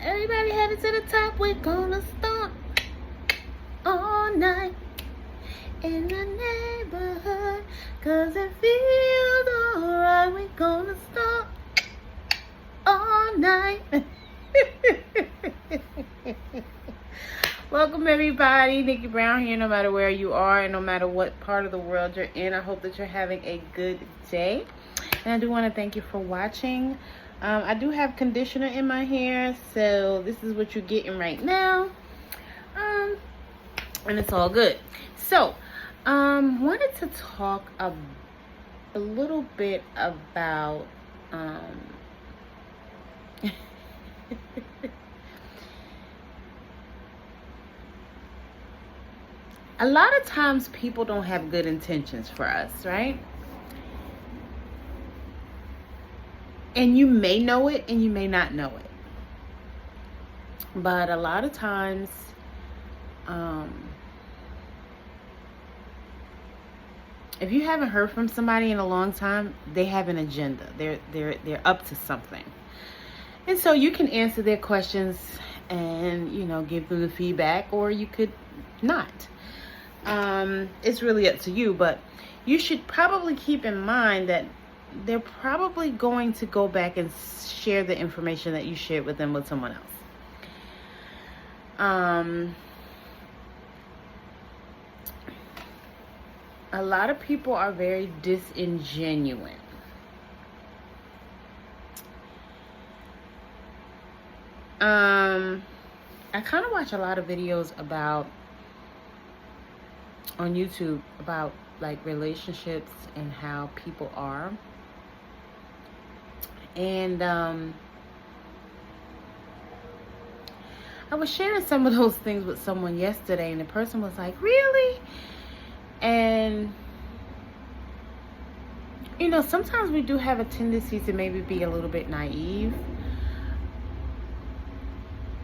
Everybody headed to the top. We're gonna stomp all night in the neighborhood, 'cause it feels alright. We're gonna stomp all night. Welcome everybody, Nickie Brown here, no matter where you are and no matter what part of the world you're in. I hope that you're having a good day. And I do want to thank you for watching. I do have conditioner in my hair, so this is what you're getting right now. And it's all good. So, wanted to talk a little bit about a lot of times people don't have good intentions for us, right? And you may know it and you may not know it. But a lot of times, if you haven't heard from somebody in a long time, they have an agenda. They're up to something. And so you can answer their questions and, give them the feedback, or you could not. It's really up to you, but you should probably keep in mind that they're probably going to go back and share the information that you shared with them with someone else. A lot of people are very disingenuous. I kind of watch a lot of videos on YouTube about like relationships and how people are. And I was sharing some of those things with someone yesterday, and the person was like, really? And sometimes we do have a tendency to maybe be a little bit naive.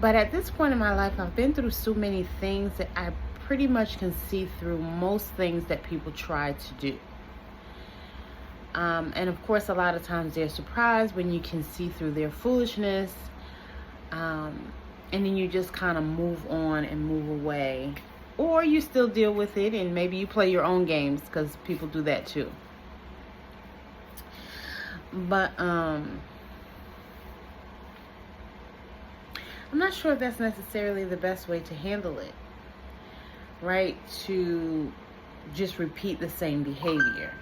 But at this point in my life, I've been through so many things that I pretty much can see through most things that people try to do. And of course, a lot of times they're surprised when you can see through their foolishness. And then you just kind of move on and move away. Or you still deal with it and maybe you play your own games, because people do that too. But I'm not sure if that's necessarily the best way to handle it, right? To just repeat the same behavior.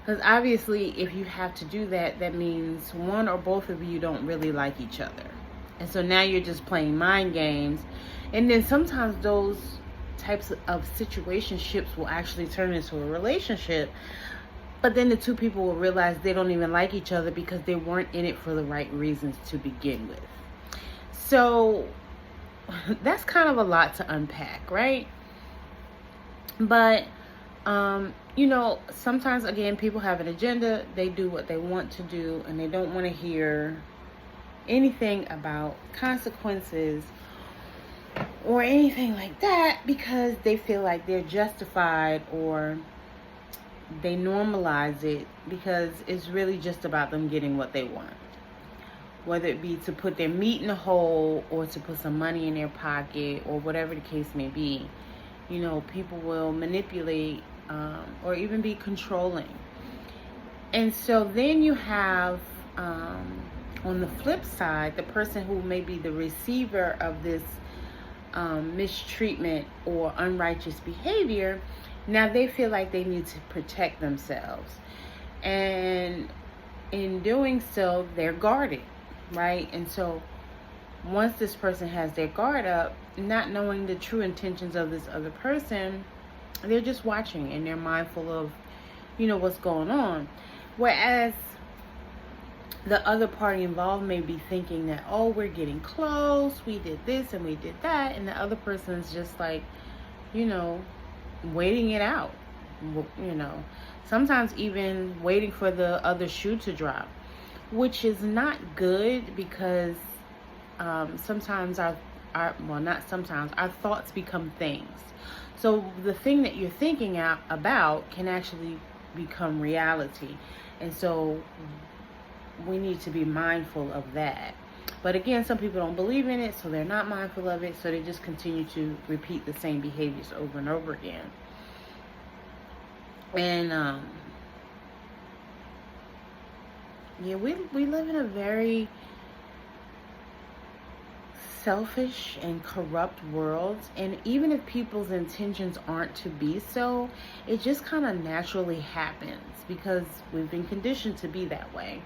Because obviously, if you have to do that, that means one or both of you don't really like each other. And so now you're just playing mind games. And then sometimes those types of situationships will actually turn into a relationship. But then the two people will realize they don't even like each other because they weren't in it for the right reasons to begin with. So that's kind of a lot to unpack, right? But, sometimes, again, people have an agenda. They do what they want to do, and they don't want to hear anything about consequences or anything like that, because they feel like they're justified, or they normalize it because it's really just about them getting what they want. Whether it be to put their meat in a hole or to put some money in their pocket or whatever the case may be. People will manipulate or even be controlling. And so then you have, on the flip side, the person who may be the receiver of this mistreatment or unrighteous behavior. Now they feel like they need to protect themselves. And in doing so, they're guarded. Right? And so once this person has their guard up, not knowing the true intentions of this other person, they're just watching and they're mindful of, what's going on. Whereas the other party involved may be thinking that, oh, we're getting close, we did this and we did that. And the other person's just like, waiting it out, sometimes even waiting for the other shoe to drop. Which is not good, because sometimes our thoughts become things. So the thing that you're thinking about can actually become reality. And so we need to be mindful of that. But again, some people don't believe in it, so they're not mindful of it, so they just continue to repeat the same behaviors over and over again. And yeah, we live in a very selfish and corrupt world, and even if people's intentions aren't to be so, it just kind of naturally happens because we've been conditioned to be that way.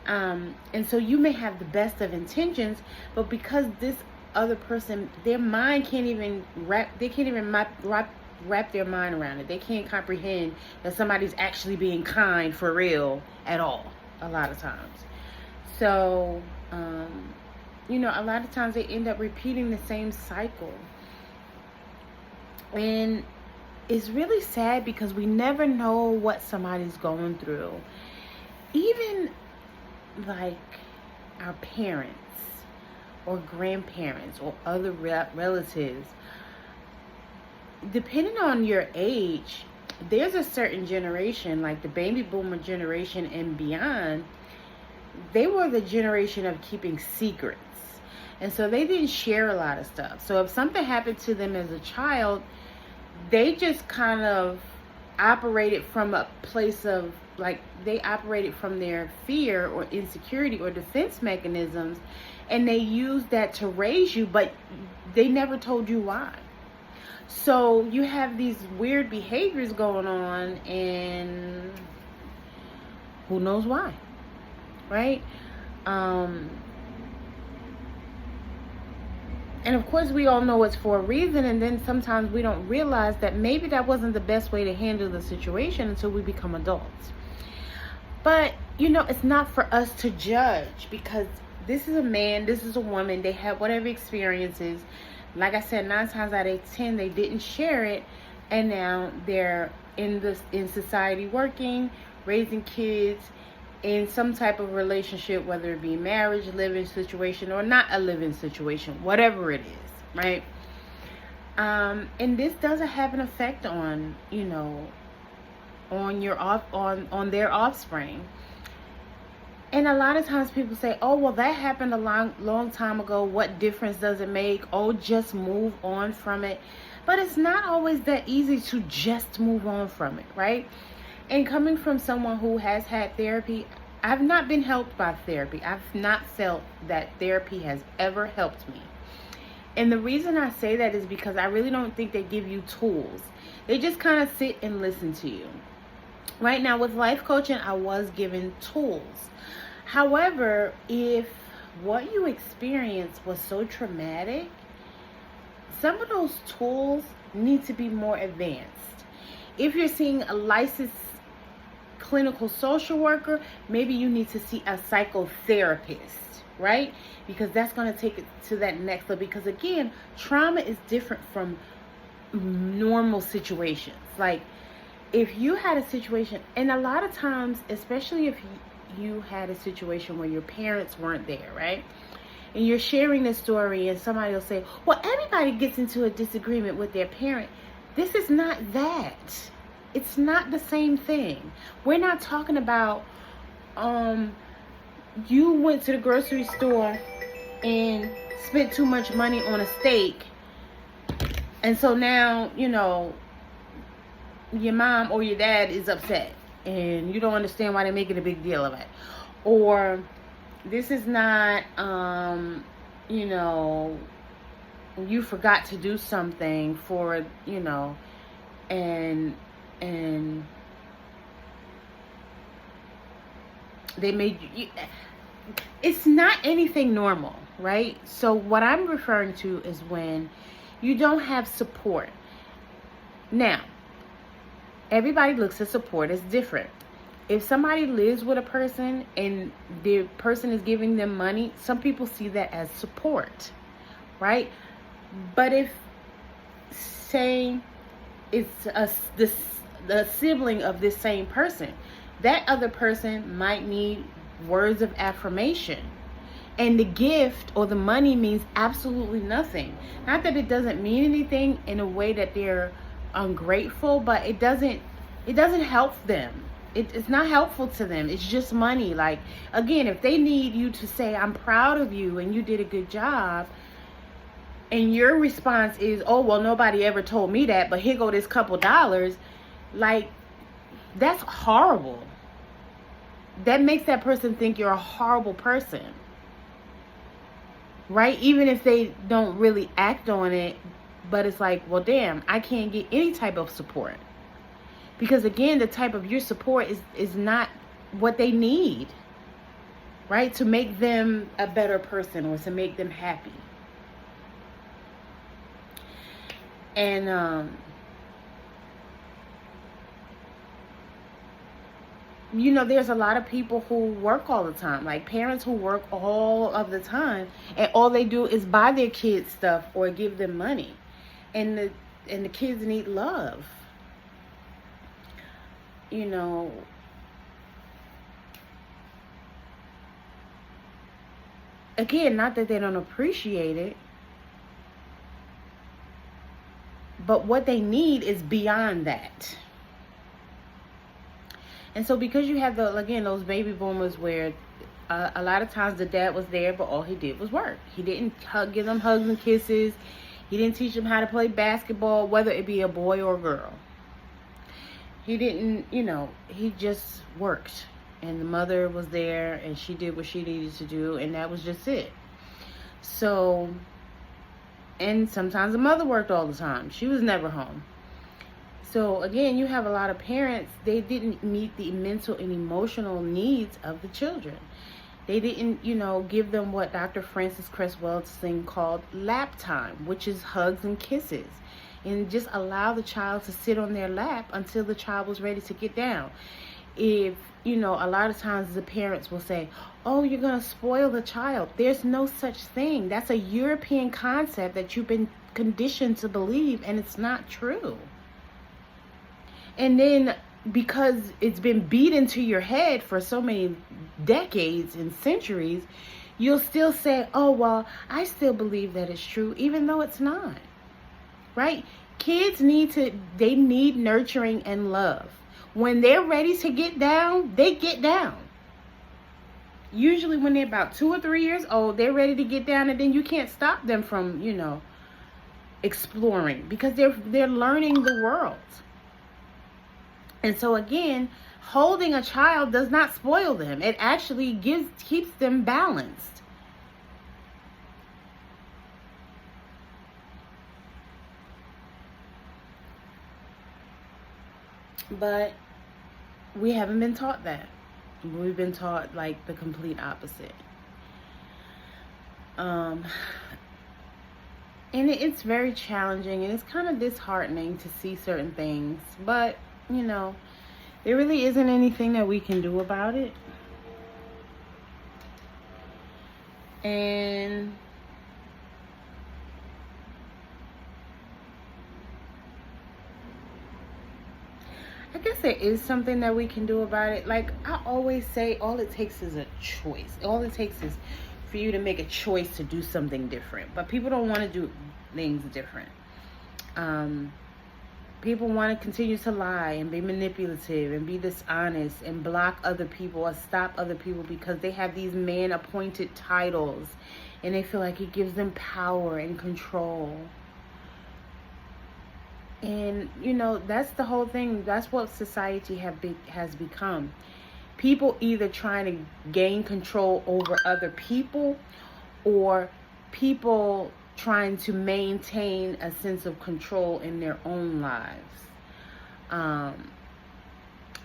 And so you may have the best of intentions, but because this other person, their mind can't even wrap their mind around it. They can't comprehend that somebody's actually being kind for real at all, a lot of times. So, a lot of times they end up repeating the same cycle. And it's really sad because we never know what somebody's going through. Even like our parents or grandparents or other relatives, depending on your age, there's a certain generation, like the baby boomer generation and beyond, they were the generation of keeping secrets. And so they didn't share a lot of stuff. So if something happened to them as a child, they just kind of operated from a place of, like, they operated from their fear or insecurity or defense mechanisms, and they used that to raise you, but they never told you why. So you have these weird behaviors going on, and who knows why, right? And of course, we all know it's for a reason, and then sometimes we don't realize that maybe that wasn't the best way to handle the situation until we become adults. But, it's not for us to judge, because this is a man, this is a woman, they have whatever experiences. Like I said, 9 times out of 10, they didn't share it, and now they're in society working, raising kids, in some type of relationship, whether it be marriage, living situation, or not a living situation, whatever it is, right? And this doesn't have an effect on, on their offspring. And a lot of times people say, oh, well, that happened a long time ago. What difference does it make? Oh, just move on from it. But it's not always that easy to just move on from it, right? And coming from someone who has had therapy, I've not been helped by therapy. I've not felt that therapy has ever helped me. And the reason I say that is because I really don't think they give you tools. They just kind of sit and listen to you. Right now with life coaching, I was given tools. However, if what you experienced was so traumatic, some of those tools need to be more advanced. If you're seeing a licensed clinical social worker, maybe you need to see a psychotherapist, right? Because that's going to take it to that next level. Because again, trauma is different from normal situations. Like if you had a situation, and a lot of times, especially if you had a situation where your parents weren't there, right? And you're sharing this story, and somebody will say, well, everybody gets into a disagreement with their parent. This is not that. It's not the same thing. We're not talking about you went to the grocery store and spent too much money on a steak, and so now your mom or your dad is upset and you don't understand why they're making a big deal of it. Or this is not you forgot to do something for and they made you. It's not anything normal, right? So what I'm referring to is when you don't have support. Now, everybody looks at support as different. If somebody lives with a person and the person is giving them money, some people see that as support, right? But if, say, it's the sibling of this same person, that other person might need words of affirmation, and the gift or the money means absolutely nothing. Not that it doesn't mean anything in a way that they're ungrateful, but it doesn't help them. It's not helpful to them. It's just money. Like, again, if they need you to say, I'm proud of you and you did a good job, and your response is, oh, well, nobody ever told me that, but here go this couple dollars, like, that's horrible. That makes that person think you're a horrible person, right? Even if they don't really act on it, but it's like, well, damn, I can't get any type of support. Because again, the type of your support is not what they need, right? To make them a better person or to make them happy. And, you know, there's a lot of people who work all the time, like parents who work all of the time, and all they do is buy their kids stuff or give them money. And the kids need love. You know, again, not that they don't appreciate it, but what they need is beyond that. And so because you have those baby boomers where a lot of times the dad was there, but all he did was work. He didn't give them hugs and kisses. He didn't teach them how to play basketball, whether it be a boy or a girl. He didn't, he just worked. And the mother was there and she did what she needed to do, and that was just it. So, and sometimes the mother worked all the time. She was never home. So again, you have a lot of parents, they didn't meet the mental and emotional needs of the children. They didn't, give them what Dr. Frances Cresswell called lap time, which is hugs and kisses. And just allow the child to sit on their lap until the child was ready to get down. If, a lot of times the parents will say, oh, you're going to spoil the child. There's no such thing. That's a European concept that you've been conditioned to believe, and it's not true. And then because it's been beat into your head for so many decades and centuries, you'll still say, oh, well, I still believe that it's true, even though it's not. Right? Kids they need nurturing and love. When they're ready to get down, they get down. Usually when they're about 2 or 3 years old, they're ready to get down, and then you can't stop them from, exploring, because they're learning the world. And so again, holding a child does not spoil them. It actually keeps them balanced. But we haven't been taught that. We've been taught like the complete opposite. And it's very challenging, and it's kind of disheartening to see certain things. But, there really isn't anything that we can do about it. And I guess there is something that we can do about it. Like I always say, all it takes is a choice. All it takes is for you to make a choice to do something different. But people don't want to do things different. People want to continue to lie and be manipulative and be dishonest and block other people or stop other people because they have these man-appointed titles and they feel like it gives them power and control. And, that's the whole thing. That's what society has become. People either trying to gain control over other people, or people trying to maintain a sense of control in their own lives.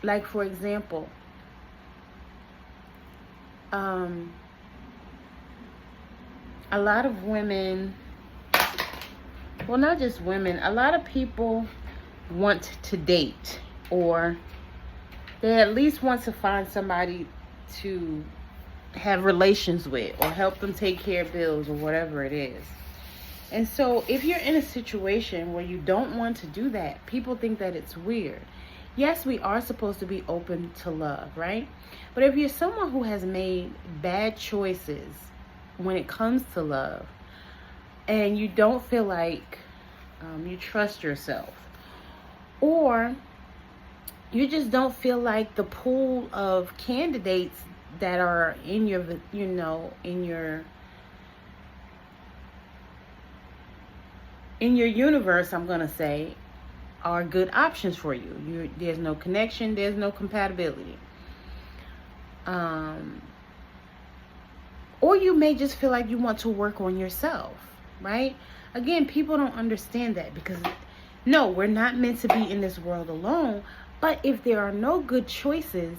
Like, for example, a lot of women, well, not just women, a lot of people want to date, or they at least want to find somebody to have relations with or help them take care of bills or whatever it is. And so if you're in a situation where you don't want to do that, people think that it's weird. Yes, we are supposed to be open to love, right? But if you're someone who has made bad choices when it comes to love, and you don't feel like you trust yourself, or you just don't feel like the pool of candidates that are in your, in your universe, I'm going to say, are good options for you. There's no connection, there's no compatibility. Or you may just feel like you want to work on yourself, right? Again, people don't understand that, because no, we're not meant to be in this world alone. But if there are no good choices,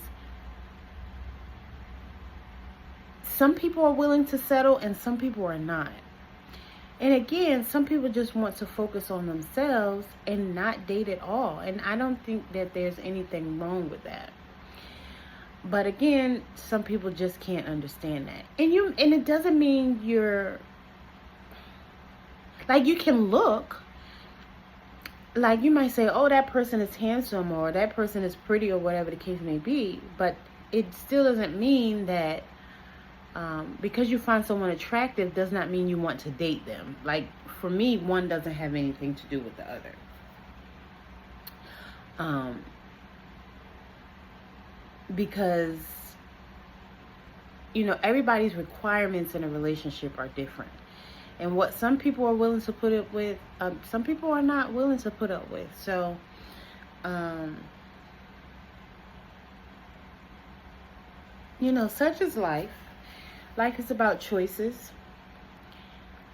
some people are willing to settle and some people are not. And again, some people just want to focus on themselves and not date at all. And I don't think that there's anything wrong with that. But again, some people just can't understand that. And it doesn't mean you're, like, you can look, like, you might say, oh, that person is handsome, or that person is pretty, or whatever the case may be. But it still doesn't mean that because you find someone attractive does not mean you want to date them. Like, for me, one doesn't have anything to do with the other. Because, everybody's requirements in a relationship are different. And what some people are willing to put up with, some people are not willing to put up with. So, such is life. Life is about choices,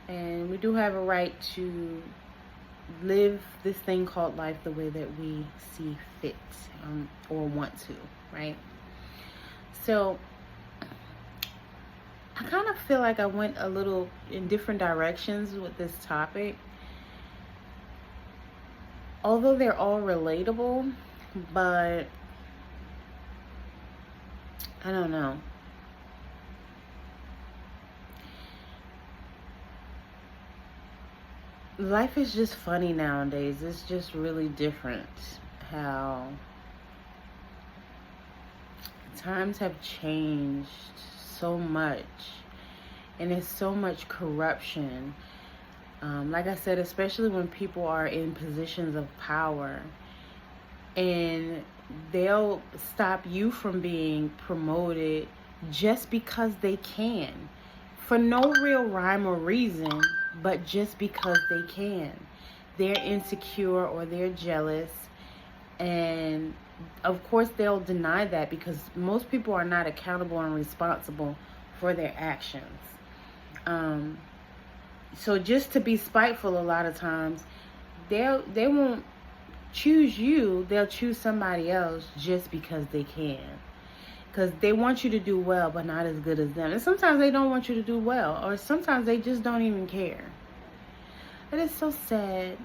and we do have a right to live this thing called life the way that we see fit, or want to, right? So I kind of feel like I went a little in different directions with this topic, although they're all relatable, but I don't know. Life is just funny nowadays. It's just really different how times have changed so much, and there's so much corruption. Like I said, especially when people are in positions of power, and they'll stop you from being promoted just because they can, for no real rhyme or reason, but just because they can. They're insecure or they're jealous, and of course they'll deny that, because most people are not accountable and responsible for their actions. So just to be spiteful, a lot of times they won't choose you, they'll choose somebody else just because they can, because they want you to do well but not as good as them. And sometimes they don't want you to do well, or sometimes they just don't even care. But it's so sad,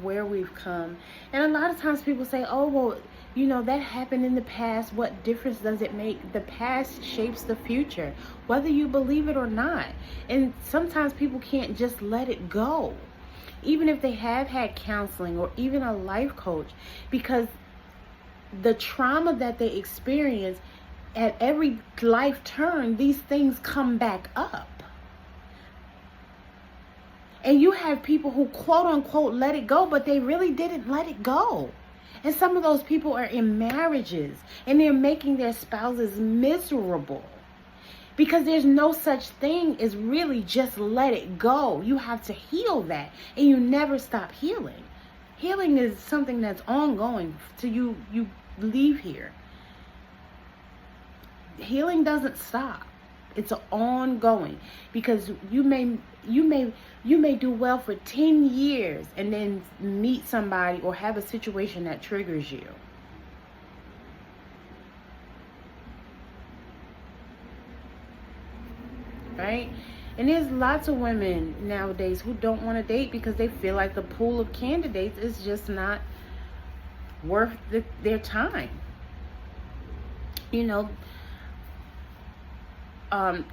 where we've come. And a lot of times people say, oh, well, that happened in the past. What difference does it make? The past shapes the future, whether you believe it or not. And sometimes people can't just let it go, even if they have had counseling or even a life coach, because the trauma that they experience at every life turn, these things come back up. And you have people who quote unquote let it go, but they really didn't let it go. And some of those people are in marriages and they're making their spouses miserable, because there's no such thing as really just let it go. You have to heal that, and you never stop healing. Healing is something that's ongoing till you leave here. Healing doesn't stop. It's ongoing, because you may do well for 10 years and then meet somebody or have a situation that triggers you. Right? And there's lots of women nowadays who don't want to date because they feel like the pool of candidates is just not worth their time.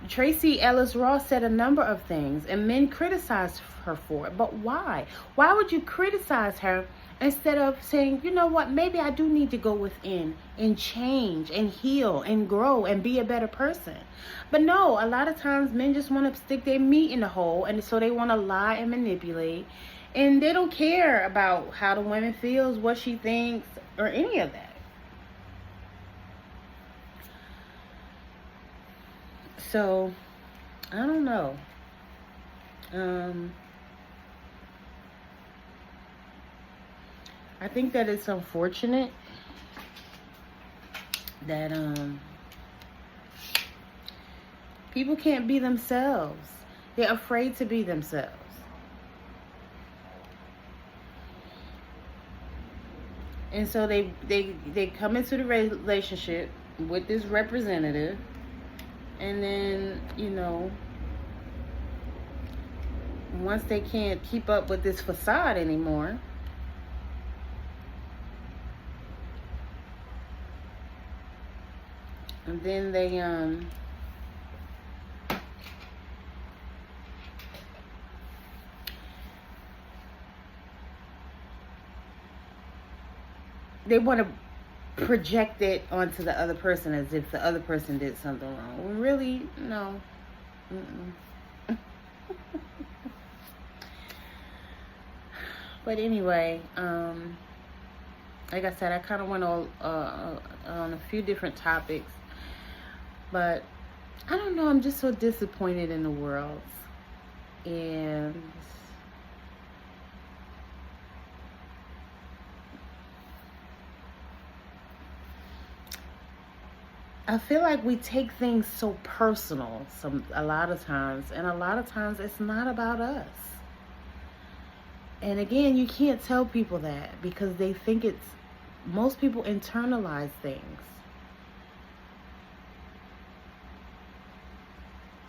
Tracy Ellis Ross said a number of things, and men criticized her for it. But why? Why would you criticize her instead of saying, you know what, maybe I do need to go within and change and heal and grow and be a better person? But no, a lot of times men just want to stick their meat in the hole, and so they want to lie and manipulate, and they don't care about how the woman feels, what she thinks, or any of that. So, I don't know. I think that it's unfortunate that people can't be themselves. They're afraid to be themselves. And so they come into the relationship with this representative, and then, you know, once they can't keep up with this facade anymore, and then they want to project it onto the other person as if the other person did something wrong. Well, really, no. But anyway, like I said, I kind of went on a few different topics, but I don't know. I'm just so disappointed in the world, and I feel like we take things so personal a lot of times, and a lot of times it's not about us. And again, you can't tell people that because they think most people internalize things.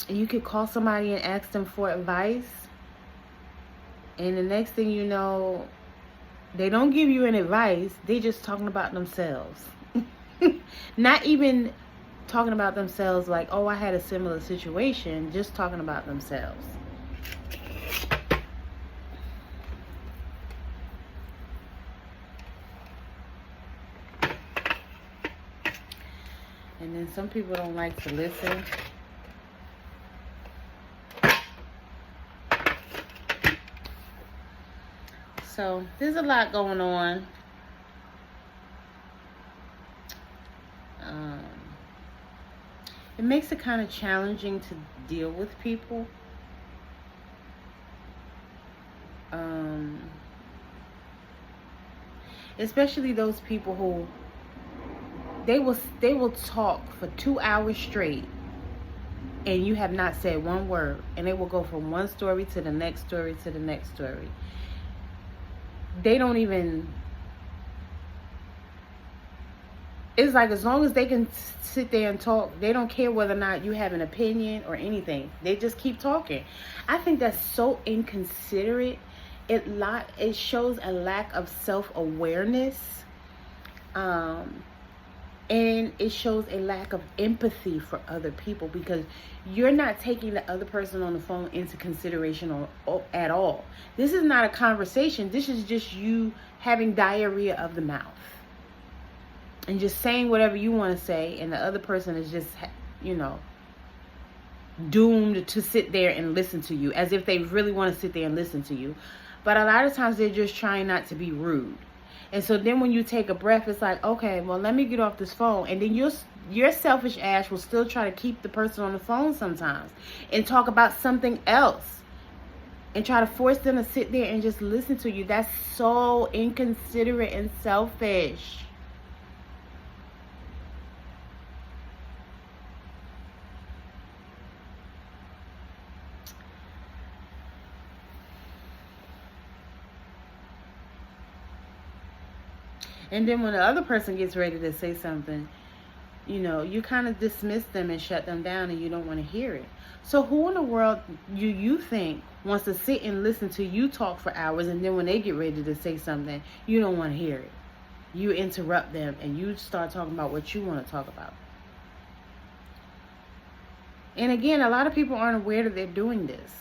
And you could call somebody and ask them for advice, and the next thing you know, they don't give you any advice. They're just talking about themselves. Not even talking about themselves like, oh, I had a similar situation, just talking about themselves. And then some people don't like to listen. So there's a lot going on. It makes it kind of challenging to deal with people. Especially those people who they will talk for 2 hours straight and you have not said one word, and they will go from one story to the next story to the next story. They don't even, it's like as long as they can sit there and talk, they don't care whether or not you have an opinion or anything. They just keep talking. I think that's so inconsiderate. It shows a lack of self-awareness, and it shows a lack of empathy for other people, because you're not taking the other person on the phone into consideration at all. This is not a conversation. This is just you having diarrhea of the mouth and just saying whatever you want to say, and the other person is just, you know, doomed to sit there and listen to you, as if they really want to sit there and listen to you. But a lot of times they're just trying not to be rude. And so then when you take a breath, it's like, okay, well, let me get off this phone. And then your selfish ass will still try to keep the person on the phone sometimes and talk about something else and try to force them to sit there and just listen to you. That's so inconsiderate and selfish. And then when the other person gets ready to say something, you know, you kind of dismiss them and shut them down, and you don't want to hear it. So who in the world do you think wants to sit and listen to you talk for hours, and then when they get ready to say something, you don't want to hear it? You interrupt them and you start talking about what you want to talk about. And again, a lot of people aren't aware that they're doing this.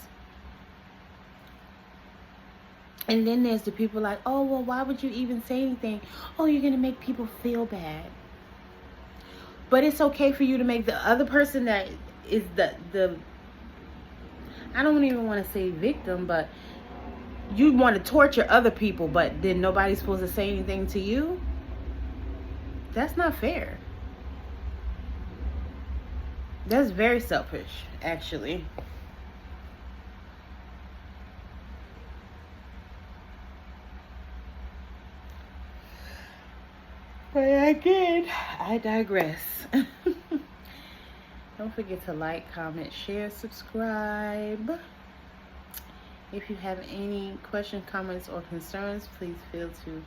And then there's the people like, oh, well, why would you even say anything? Oh, you're going to make people feel bad. But it's okay for you to make the other person that is the I don't even want to say victim, but you want to torture other people, but then nobody's supposed to say anything to you? That's not fair. That's very selfish, actually. But again, I digress. Don't forget to like, comment, share, subscribe. If you have any questions, comments, or concerns, please feel to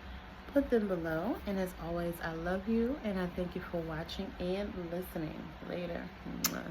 put them below. And as always, I love you and I thank you for watching and listening. Later. Mwah.